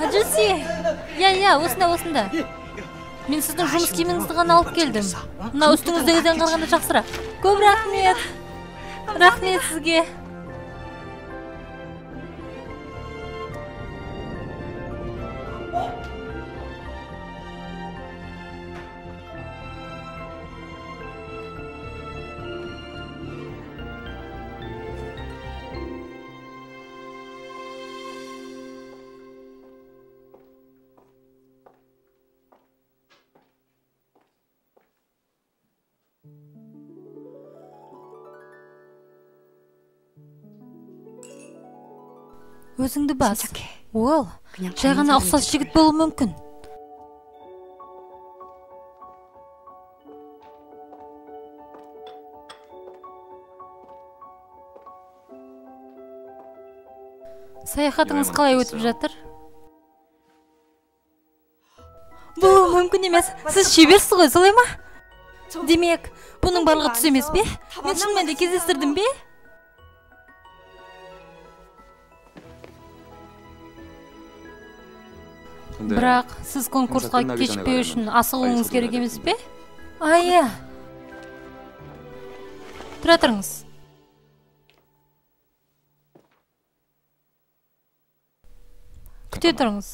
Аджуси, я, осында. Мен сіздің жұмыс киіміңізді ғана алып келдім. Мына үстіңіздегіден қалғанда жақсырақ. Көп рахмет. Рахмет сізге. Өзіңді бас. Ол, жай ғана ұқсас жігіт болуы мүмкін. Саяхатыңыз қалай өтіп жатыр? Бұл мүмкін емес. Сіз шеберсіз ғой, солай ма? Демек, Бұның барлығы түс емес пе? Мен шынымен де кездестірдім бе? Бірақ сіз конкурсқа кешікпеу үшін асығуыңыз керек емес пе? Иә. Тұра тұрыңыз. Күте тұрыңыз.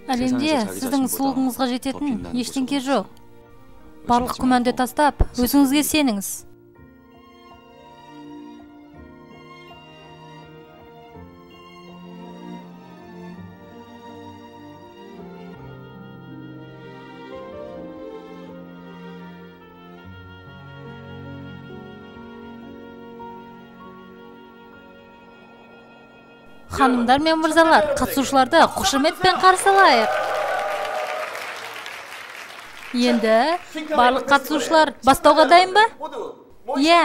Әлемде сіздің сұлулығыңызға жететін ештеңке жоқ. Барлық күмәнді тастап, өзіңізге сеніңіз. Ханымдар мен мырзалар, қатысушыларды қошеметпен қарсы алайық. Енді барлық қатысушылар бастауға дайын ба? Иә.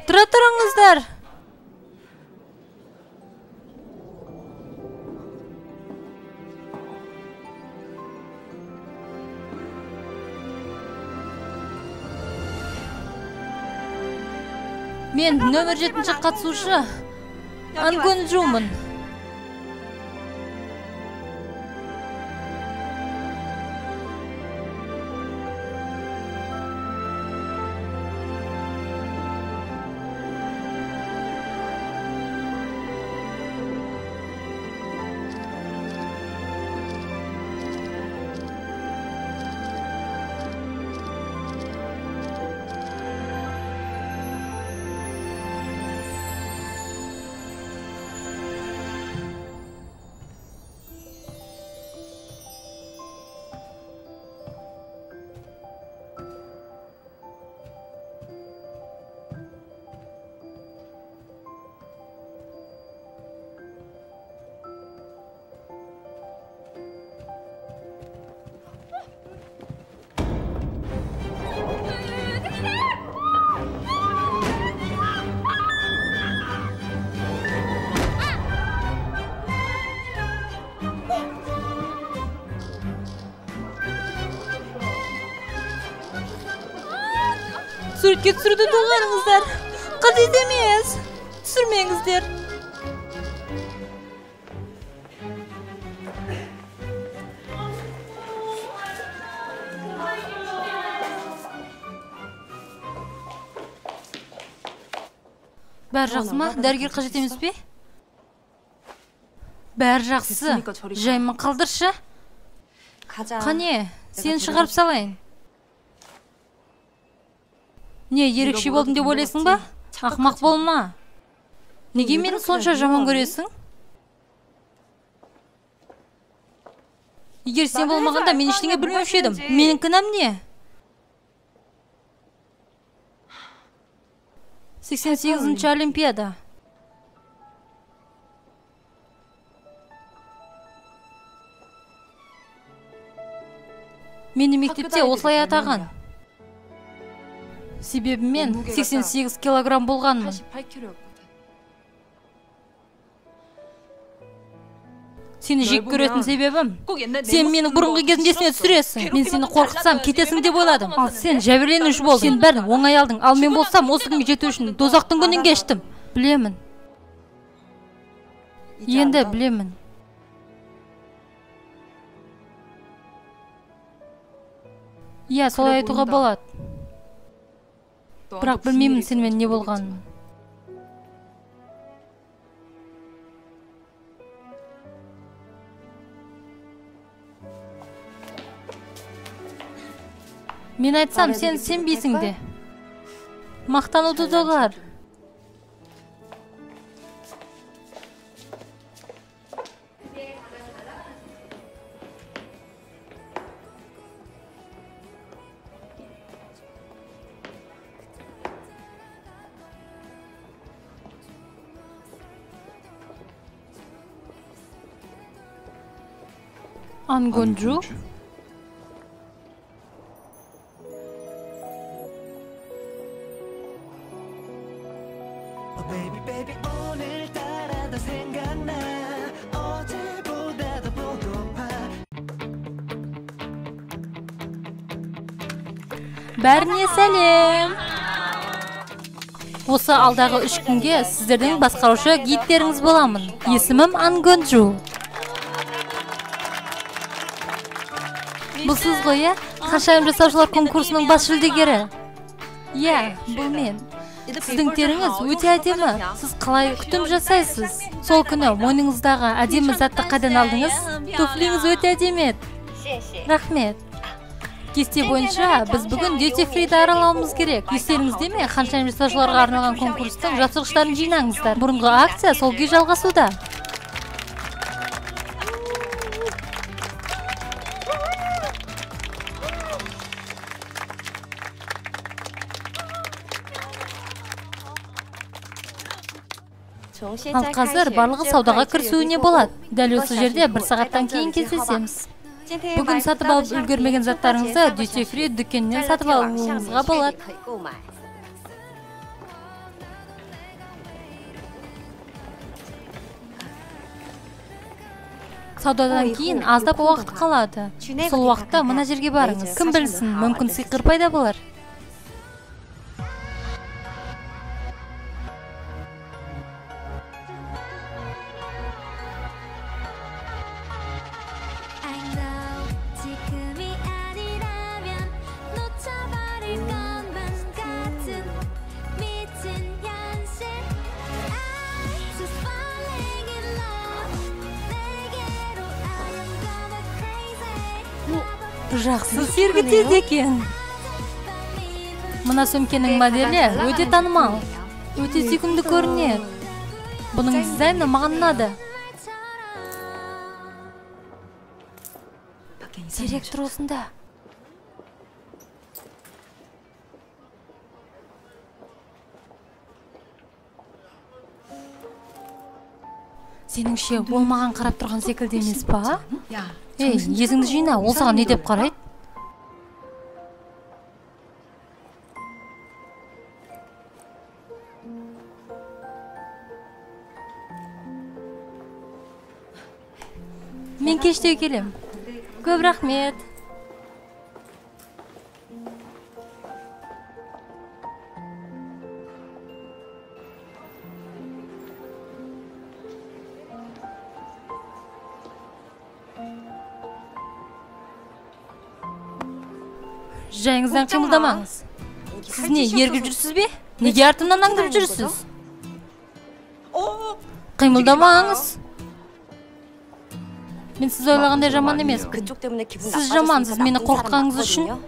Тұра тұрыңыздар. Мен нөмір 7-ші қатысушы Ангунджумын. Суретке түсіруді доғарыңыздар. Қажет емес. Түсірмеңіздер. Бәрі жақсы ма? Дәрігер қажет емес пе? Бәрі жақсы. Жаймен қалдыршы. Қане, сені шығарып салайын. Не, ерекше болдым деп ойлайсың ба? Ақмақ болма. Неге мені сонша жаман көресің? Егер сен болмағанда мен ештеңе білмеуші едім. Менің кінәм не? 88-ші Олимпиада. Мені мектепте осылай атаған. Себебі мен 88 килограмм болғанмын. Сені жек көретін себебім, сен мені бұрынғы кезінде есіме түсіресің. Мен сені қорқытсам, кетесің деп ойладым. Ал сен жәбірленуші болдың. Сен бәрін оңай алдың. Ал мен болсам, осы күнге жету үшін дозақтың күнін кештім. Білемін. Енді білемін. Иә, солай айтуға болады. Бірақ білмеймін сенімен не болғанын. Мен айтсам, сен сенбейсің де. Мақтануды доғар. 안건주? Бәріне сәлем! Осы алдағы 3 күнге сіздердің басқарушы гидтеріңіз боламын. Есімім Ангонджу. Бұл сіз ғой, Ханшайым жасаушылар конкурсының бас жүлдегері. Бұл мен. Сіздің теріңіз өте әдемі. Сіз қалай күтім жасайсыз? Сол күні мойныңыздағы әдемі затты қайдан алдыңыз? Туфлиңіз өте әдемет. Рахмет. Кесте бойынша біз бүгін Duty Free'ді аралауымыз керек. Естеріңізде ме? Ханшайым жасаушыларға арналған конкурстың жапсырғыштарын жинаңыздар. Бұрынғы акция сол күй жалғасуда. Ал қазір барлығы саудаға кірісуіне болады. Дәл осы жерде 1 сағаттан кейін кездесеміз. Бүгін сатып алып үлгермеген заттарыңызды Duty Free дүкенінен сатып алуыңызға болады. Саудадан кейін аздап уақыт қалады. Сол уақытта мына жерге барыңыз. Кім білсін, мүмкін сиқыр пайда болар. Жақсы сергітеді екен. Мына сөмкенің моделі өте танымал. Өте сүйкімді көрінеді. Бұның дизайны маған ұнады. Директор осында. Сеніңше ол маған қарап тұрған секілді емес па? Есіңді жина, ол саған не деп қарайды? Мен кеште келем. Көп рахмет. Жайыңыздан қимылдамаңыз. Сіз не, ергіп жүрсіз бе? Неге артымнан аңдып жүрсіз? Қимылдамаңыз. Мен сіз ойлағандай жаман емеспін. Сіз жамансыз мені қорқытқаныңыз үшін.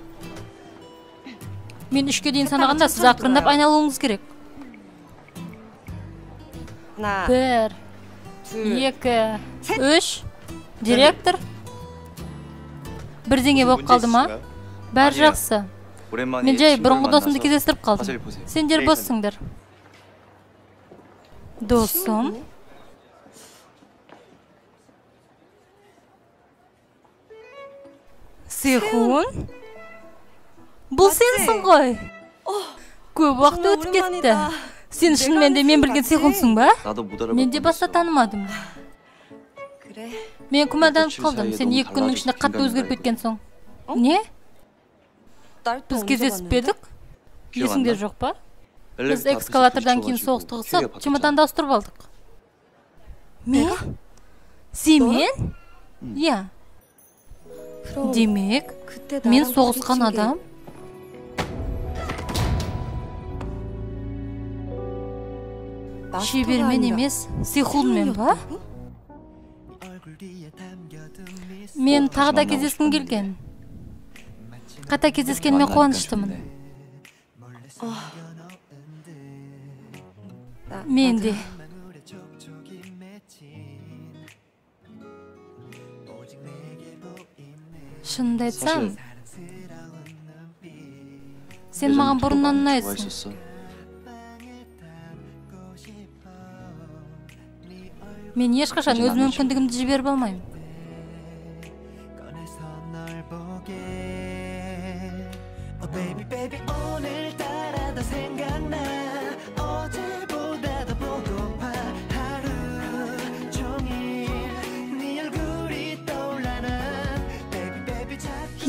Мен 3-ке дейін санағанда сіз ақырындап айналуыңыз керек. 1, 2, 3. Директор. Бірдеңе болып қалды ма? Бәрі жақсы. Мен жай бұрынғы досымды кездестіріп қалдым. Сендер боссыңдар. Досым? Сехун? Бұл сенсің ғой? Көп уақыт өтіп кетті. Сен шынымен де мен білген Сехунсың ба? Мен де баста танымадым. Мен күмәнданып қалдым. Сен 2 күннің ішінде қатты өзгеріп кеткен соң. Не? Біз кездесіп едік? Есіңде жоқ па? Біз экскалатордан кейін соғыстығысып, чемоданды ауыстырып алдық. Мен? Сен? Демек, мен соғысқан адам? Шебермен емес, Сехунмен ба? Мен тағы да кездескім келген. Кайта кездескеніме қуаныштымын. Мен де. Шынымды айтсам, сен маған бұрыннан ұнайсың. Мен ешқашан өз мүмкіндігімді жіберіп алмаймын.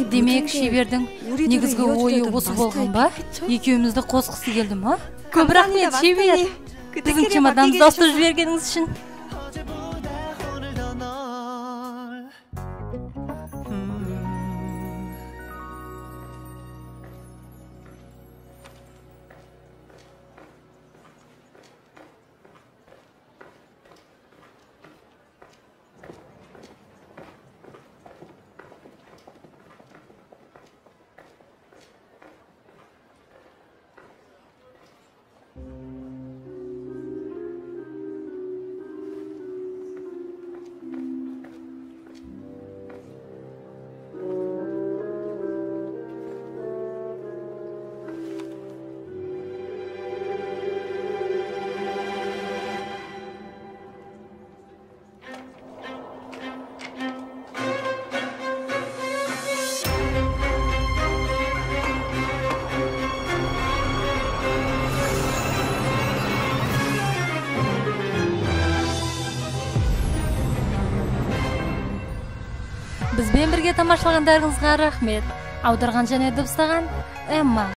Демек, шебердің негізгі ойы осы болған ба? Екеумізді қосқысы келді ма? Көп рахмет, шебер. Біздің чемоданымызды ауыстырып жібергеніңіз үшін. Бізбен бірге тамашалағандарыңызға рахмет. Аударған және дыбыстаған Эмма.